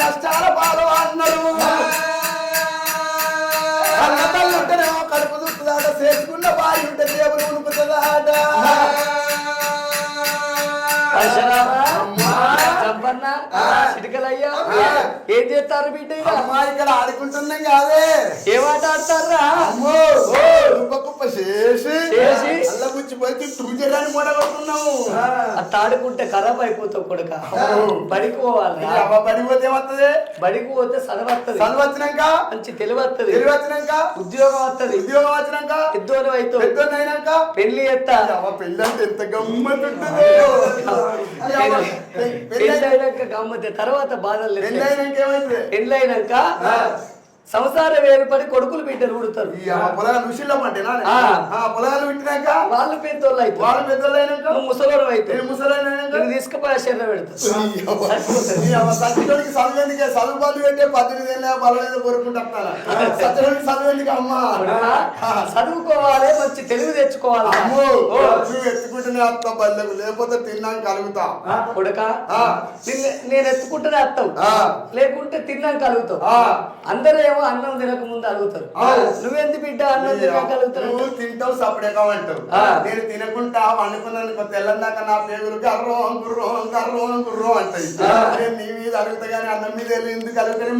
కష్టాల పాలు అన్నారు అన్న తల్లుంటేనేమో కడుపు దుక్కుదాట చేసుకున్న బాయి ఉంటే దేవుడు ఉనుకుతుందాట చిటికలయ్యా ఏం చేస్తారు బిడ్డ అమ్మా ఇక్కడ ఆడుకుంటున్నాం కాదే ఏమాట ఆడతారా అమ్మో కుప్ప చేసి అల్ల పుచ్చిపోయి తూజరాని మూడగొట్టున్నాము తాడుకుంటే ఖరాబ్ అయిపోతావు కొడుక బడికి పోవాలి బడికి పోతే ఏమవుతుంది బడికి పోతే చదవత్తది చదువు వచ్చినాక మంచి తెలివత్తది తెలివి వచ్చినాక ఉద్యోగం వత్తది ఉద్యోగం వచ్చినాక పెద్దోని అవుతావు పెద్దోని అయినాక పెళ్లి ఎత్తా పెళ్ళి అంటే ఎంత గమ్మతుంటుందో పెళ్లి అయినాక గమ్మతే తర్వాత బాధలు లేదు. పెళ్ళి అయినాక ఏమైతుంది పెళ్లి అయినాక సంసారం ఏర్పడి కొడుకులు బిడ్డలు ఉడతారు పొలగాలు ఋషిలో పట్టేనా పొలగాలు పెట్టినాక వాళ్ళు పెద్దోళ్ళు అయితే వాళ్ళు పెద్దోళ్ళు అయినాక నువ్వు ముసలోడు అయితే ముసలైన తీసుకుపోయి శరీరం పెడతావు సత్యుడికి చదువుందికే చదువు పనులు పెట్టే 18 ఏళ్ళ బలమైన కోరుకుంటారా సత్యుడికి చదువుందికి అమ్మా చదువుకోవాలి మంచి తెలివి తెచ్చుకోవాలి అమ్మో నువ్వు ఎత్తుకుంటేనే అత్త బల్లెకు లేకపోతే తిన్నాక కలుగుతా కొడుక నేను ఎత్తుకుంటేనే అత్తావు లేకుంటే తిన్నాక కలుగుతావు అందరూ ఏమో అన్నం తినక ముందు అడుగుతారు నువ్వెందు బిడ్డ అన్నం తినక కలుగుతావు నువ్వు తింటావు సపరేట్గా అంటావు నేను తినకుంటా వండుకున్నాను తెల్లందాక నా పేగులు కర్రో గుర్రో అంటాయి నేను నీ మీద అడుగుతా కానీ అన్నం మీద ఎందుకు కలుగుతానే